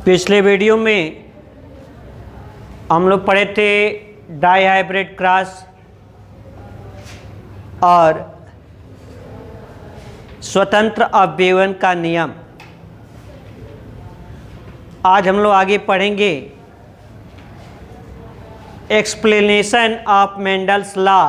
पिछले वीडियो में हम लोग पढ़े थे डाई हाइब्रिड क्रॉस और स्वतंत्र अवयवन का नियम। आज हम लोग आगे पढ़ेंगे explanation of Mendel's law.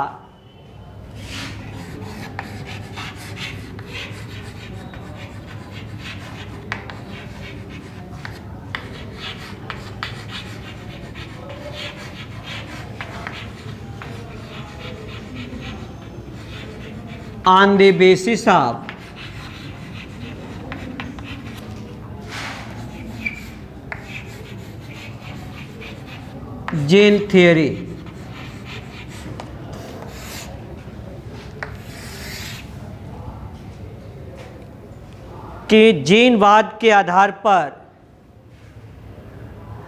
On the basis of gene theory, कि जीनवाद के आधार पर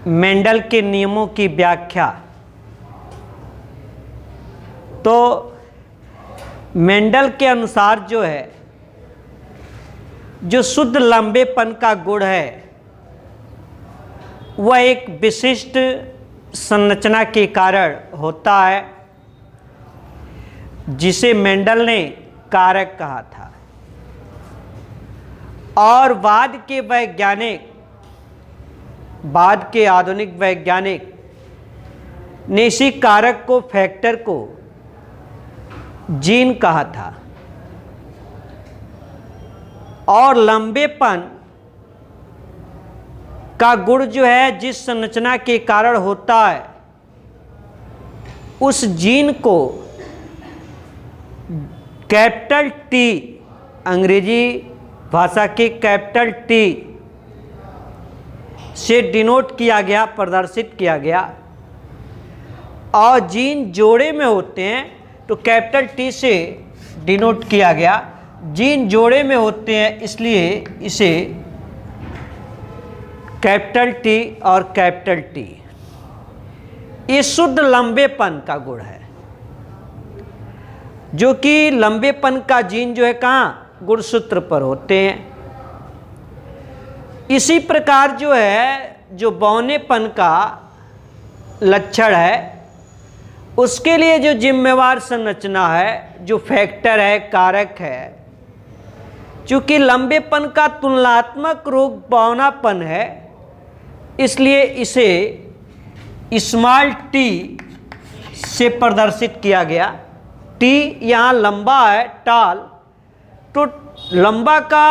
मेंडल के नियमों की व्याख्या। तो मेंडल के अनुसार जो है, जो शुद्ध लंबेपन का गुण है वह एक विशिष्ट संरचना के कारण होता है जिसे मेंडल ने कारक कहा था। और बाद के आधुनिक वैज्ञानिक ने इसी कारक को, फैक्टर को जीन कहा था। और लंबेपन का गुण जो है जिस संरचना के कारण होता है उस जीन को कैपिटल टी, अंग्रेजी भाषा के कैपिटल टी से डिनोट किया गया, प्रदर्शित किया गया। और जीन जोड़े में होते हैं तो कैपिटल टी से डिनोट किया गया। जीन जोड़े में होते हैं इसलिए इसे कैपिटल टी और कैपिटल टी, ये शुद्ध लंबेपन का गुण है। जो कि लंबेपन का जीन जो है कहाँ, गुणसूत्र पर होते हैं। इसी प्रकार जो है, जो बौनेपन का लक्षण है उसके लिए जो जिम्मेवार संरचना है, जो फैक्टर है, कारक है, चूंकि लंबेपन का तुलनात्मक रूप बौनापन है इसलिए इसे स्मॉल टी से प्रदर्शित किया गया। टी यहाँ लंबा है, टाल, तो लंबा का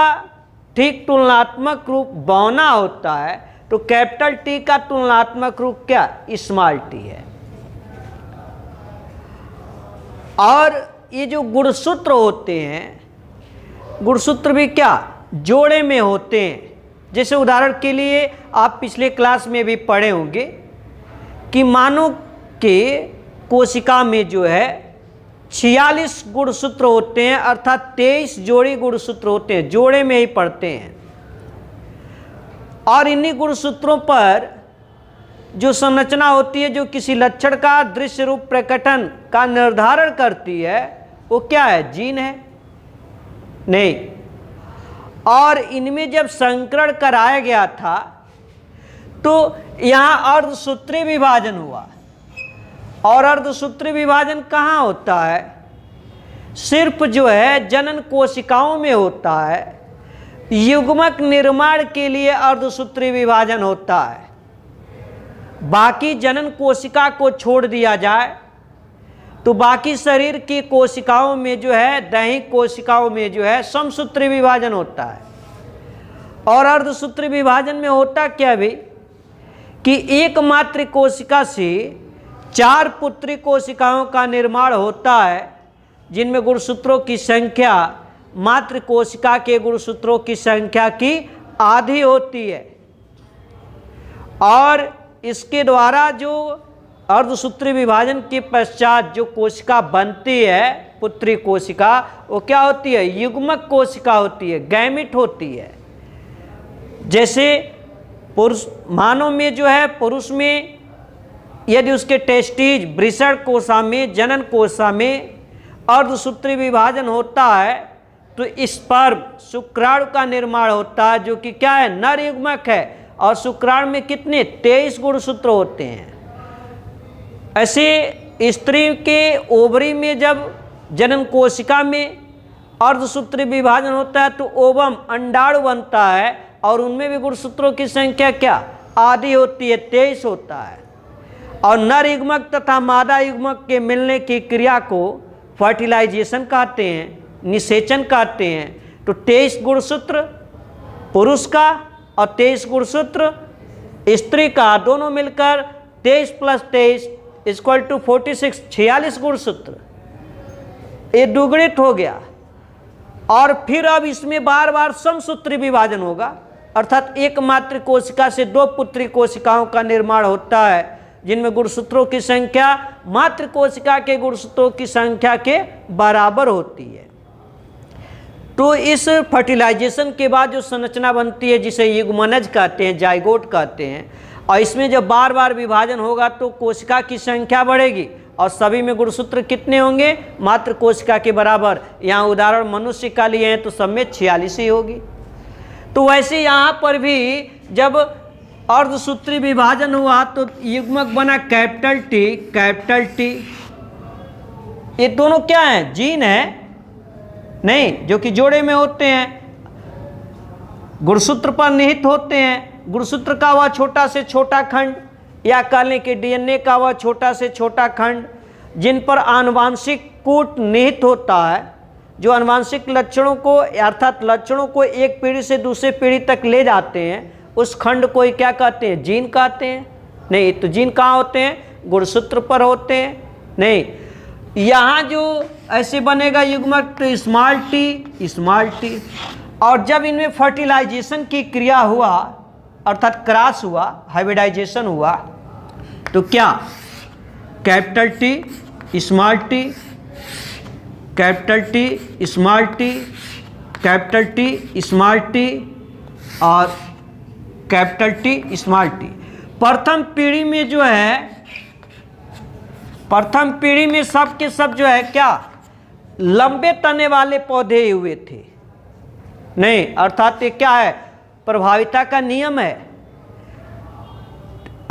ठीक तुलनात्मक रूप बौना होता है, तो कैपिटल टी का तुलनात्मक रूप क्या, स्मॉल टी है। और ये जो गुणसूत्र होते हैं, गुणसूत्र भी क्या, जोड़े में होते हैं। जैसे उदाहरण के लिए आप पिछले क्लास में भी पढ़े होंगे कि मानव के कोशिका में जो है 46 गुणसूत्र होते हैं, अर्थात 23 जोड़ी गुणसूत्र होते हैं, जोड़े में ही पढ़ते हैं। और इन्हीं गुणसूत्रों पर जो संरचना होती है, जो किसी लक्षण का दृश्य रूप प्रकटन का निर्धारण करती है, वो क्या है, जीन है? नहीं। और इनमें जब संकरण कराया गया था तो यहाँ अर्धसूत्री विभाजन हुआ। और अर्धसूत्री विभाजन कहाँ होता है, सिर्फ जो है जनन कोशिकाओं में होता है। युग्मक निर्माण के लिए अर्धसूत्री विभाजन होता है। बाकी जनन कोशिका को छोड़ दिया जाए तो बाकी शरीर की कोशिकाओं में जो है, दैहिक कोशिकाओं में जो है समसूत्री विभाजन होता है। और अर्धसूत्री विभाजन में होता क्या भी कि एकमात्र कोशिका से 4 पुत्री कोशिकाओं का निर्माण होता है, जिनमें गुणसूत्रों की संख्या मात्र कोशिका के गुणसूत्रों की संख्या की आधी होती है। और इसके द्वारा जो अर्धसूत्री विभाजन के पश्चात जो कोशिका बनती है, पुत्री कोशिका, वो क्या होती है, युग्मक कोशिका होती है, गैमिट होती है। जैसे पुरुष, मानव में जो है, पुरुष में यदि उसके टेस्टिज, वृषण कोशिका में, जनन कोशिका में अर्धसूत्री विभाजन होता है तो स्पर्म, शुक्राणु का निर्माण होता है, जो कि क्या है, नर युग्मक है। और शुक्राणु में कितने 23 गुणसूत्र होते हैं। ऐसे स्त्री के ओवरी में जब जनन कोशिका में अर्धसूत्री विभाजन होता है तो ओवम अंडाणु बनता है और उनमें भी गुणसूत्रों की संख्या क्या आधी होती है, 23 होता है। और नर युग्मक तथा मादा युग्मक के मिलने की क्रिया को फर्टिलाइजेशन कहते हैं, निषेचन कहते हैं। तो 23 गुणसूत्र पुरुष का और 23 गुणसूत्र स्त्री का, दोनों मिलकर 23 + 23 = 46, 46 गुणसूत्र, ये दुगुणित हो गया। और फिर अब इसमें बार बार समसूत्री विभाजन होगा, अर्थात एक मातृ कोशिका से 2 पुत्री कोशिकाओं का निर्माण होता है जिनमें गुणसूत्रों की संख्या मातृ कोशिका के गुणसूत्रों की संख्या के बराबर होती है। तो इस फर्टिलाइजेशन के बाद जो संरचना बनती है जिसे युग्मनज कहते हैं, जाइगोट कहते हैं, और इसमें जब बार बार विभाजन होगा तो कोशिका की संख्या बढ़ेगी और सभी में गुणसूत्र कितने होंगे मातृ कोशिका के बराबर। यहाँ उदाहरण मनुष्य का लिए हैं तो सब में 46 ही होगी। तो वैसे यहाँ पर भी जब अर्धसूत्री विभाजन हुआ तो युग्मक बना कैपिटल टी। ये दोनों क्या हैं, जीन है नहीं, जो कि जोड़े में होते हैं, गुणसूत्र पर निहित होते हैं। गुणसूत्र का वह छोटा से छोटा खंड या कह लें कि डीएनए का वह छोटा से छोटा खंड जिन पर आनुवांशिक कूट निहित होता है, जो आनुवांशिक लक्षणों को अर्थात लक्षणों को एक पीढ़ी से दूसरी पीढ़ी तक ले जाते हैं, उस खंड को ही क्या कहते हैं, जीन कहते हैं। नहीं, तो जीन कहाँ होते हैं, गुणसूत्र पर होते हैं। नहीं, यहाँ जो ऐसे बनेगा युग्मक तो स्मॉल टी। और जब इनमें फर्टिलाइजेशन की क्रिया हुआ अर्थात क्रॉस हुआ, हाइब्रिडाइजेशन हुआ, तो क्या capital T small T, capital T small T, capital T small T और कैपिटल टी स्मॉल टी। प्रथम पीढ़ी में जो है, प्रथम पीढ़ी में सब के सब जो है क्या लंबे तने वाले पौधे हुए थे। नहीं, अर्थात ये क्या है, प्रभाविता का नियम है।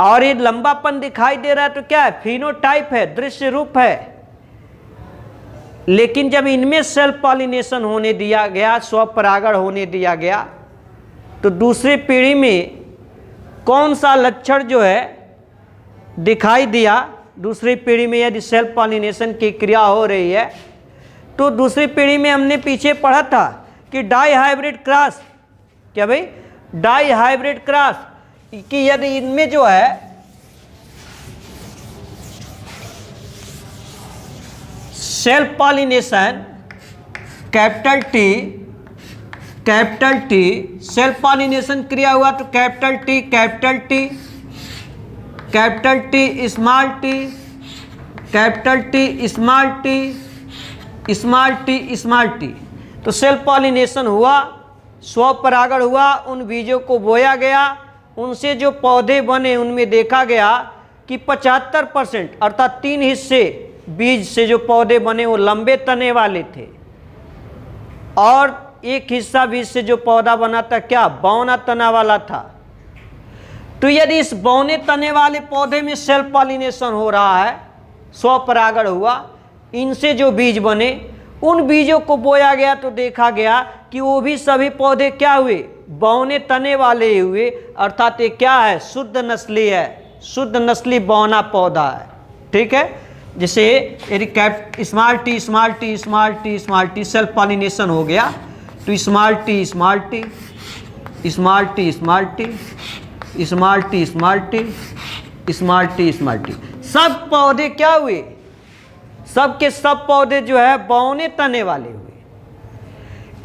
और ये लंबापन दिखाई दे रहा है तो क्या है, फिनोटाइप है, दृश्य रूप है। लेकिन जब इनमें सेल्फ पॉलिनेशन होने दिया गया, स्वपरागण होने दिया गया, तो दूसरी पीढ़ी में कौन सा लक्षण जो है दिखाई दिया। दूसरी पीढ़ी में यदि सेल्फ पॉलिनेशन की क्रिया हो रही है तो दूसरी पीढ़ी में हमने पीछे पढ़ा था कि डाई हाइब्रिड क्रॉस, क्या भाई, डाई हाइब्रिड क्रॉस, कि यदि इनमें जो है self pollination capital T self pollination क्रिया हुआ तो capital T small T, capital T small T. तो सेल्फ पॉलिनेशन हुआ, स्वपरागण हुआ, उन बीजों को बोया गया, उनसे जो पौधे बने उनमें देखा गया कि 75% अर्थात 3 हिस्से बीज से जो पौधे बने वो लंबे तने वाले थे और एक हिस्सा बीज से जो पौधा बना था क्या बौना तना वाला था। तो यदि इस बौने तने वाले पौधे में सेल्फ पॉलिनेशन हो रहा है, स्वपरागण हुआ, इनसे जो बीज बने उन बीजों को बोया गया तो देखा गया कि वो भी सभी पौधे क्या हुए, बौने तने वाले हुए। अर्थात ये क्या है, शुद्ध नस्ली है, शुद्ध नस्ली बौना पौधा है। ठीक है, जैसे यदि स्मॉल टी सेल्फ पॉलिनेशन हो गया तो स्मॉल टी सब पौधे क्या हुए, सब के सब पौधे जो है बौने तने वाले हुए।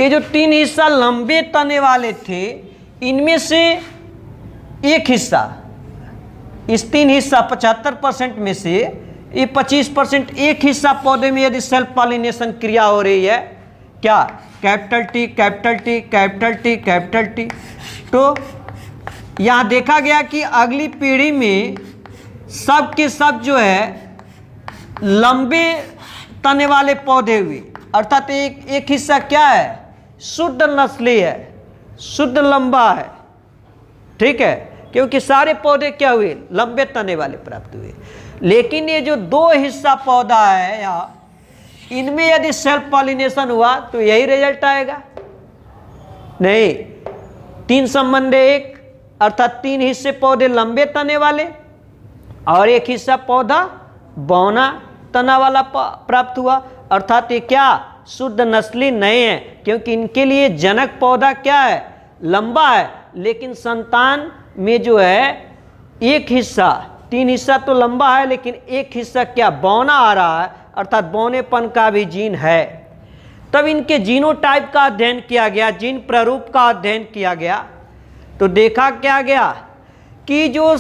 ये जो 3 हिस्सा लंबे तने वाले थे, इनमें से एक हिस्सा, इस 3 हिस्सा 75% में से ये 25% एक हिस्सा पौधे में यदि सेल्फ पॉलिनेशन क्रिया हो रही है, क्या कैपिटल टी, तो यहाँ देखा गया कि अगली पीढ़ी में सब के सब जो है लंबे तने वाले पौधे हुए। अर्थात एक हिस्सा क्या है, शुद्ध नस्ली है, शुद्ध लंबा है। ठीक है, क्योंकि सारे पौधे क्या हुए, लंबे तने वाले प्राप्त हुए। लेकिन ये जो 2 हिस्सा पौधा है या इनमें यदि सेल्फ पॉलिनेशन हुआ तो यही रिजल्ट आएगा? नहीं, 3 संबंधे 1, अर्थात 3 हिस्से पौधे लंबे तने वाले और 1 हिस्सा पौधा बौना तना वाला प्राप्त हुआ। अर्थात ये क्या शुद्ध नस्ली नहीं है, क्योंकि इनके लिए जनक पौधा क्या है, लंबा है, लेकिन संतान में जो है 1 हिस्सा, 3 हिस्सा तो लंबा है लेकिन 1 हिस्सा क्या बौना आ रहा है, अर्थात बौनेपन का भी जीन है। तब इनके जीनोटाइप का अध्ययन किया गया, जीन प्रारूप का अध्ययन किया गया, तो देखा क्या गया कि जो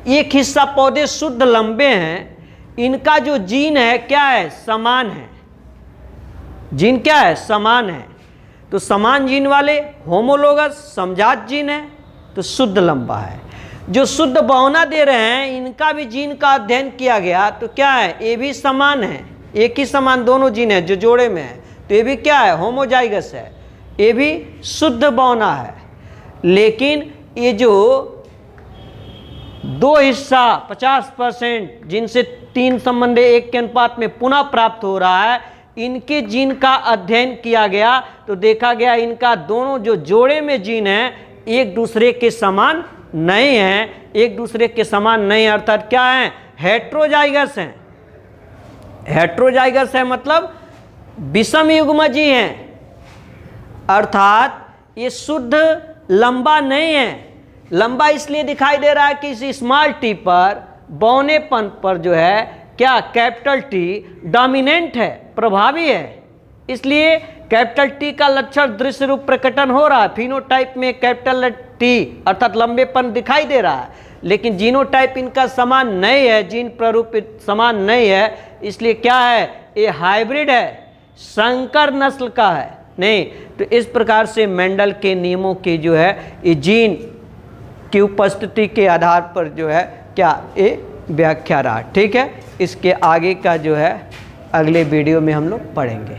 1 हिस्सा पौधे शुद्ध लंबे हैं, इनका जो जीन है क्या है, समान है। जीन क्या है, समान है। तो समान जीन वाले होमोलोगस समजात जीन है, तो शुद्ध लंबा है। जो शुद्ध बौना दे रहे हैं, इनका भी जीन का अध्ययन किया गया, तो क्या है, ये भी समान है, एक ही समान दोनों जीन है जो जोड़े में है, तो ये भी क्या है, होमोजाइगस है, ये भी शुद्ध बौना है। लेकिन ये जो 2 हिस्सा 50% जिनसे 3 संबंधे 1 के अनुपात में पुनः प्राप्त हो रहा है, इनके जीन का अध्ययन किया गया, तो देखा गया इनका दोनों जो जोड़े में जीन है एक दूसरे के समान नहीं है, एक दूसरे के समान नहीं, अर्थात क्या है, हेट्रोजाइगस हैं। हेट्रोजाइगस है मतलब विषम युग्मजी हैं, अर्थात ये शुद्ध लंबा नहीं है। लंबा इसलिए दिखाई दे रहा है कि इस स्मॉल टी पर बौनेपन पर जो है क्या, कैपिटल टी डोमिनेंट है, प्रभावी है, इसलिए कैपिटल टी का लक्षण दृश्य रूप प्रकटन हो रहा है। फिनोटाइप में कैपिटल टी अर्थात लंबेपन दिखाई दे रहा है, लेकिन जीनोटाइप इनका समान नहीं है, जीन प्रारूप समान नहीं है, इसलिए क्या है, ये हाइब्रिड है, संकर नस्ल का है नहीं। तो इस प्रकार से मेंडल के नियमों की जो है ये जीन की उपस्थिति के आधार पर जो है क्या, ये व्याख्या रहा। ठीक है, इसके आगे का जो है अगले वीडियो में हम लोग पढ़ेंगे।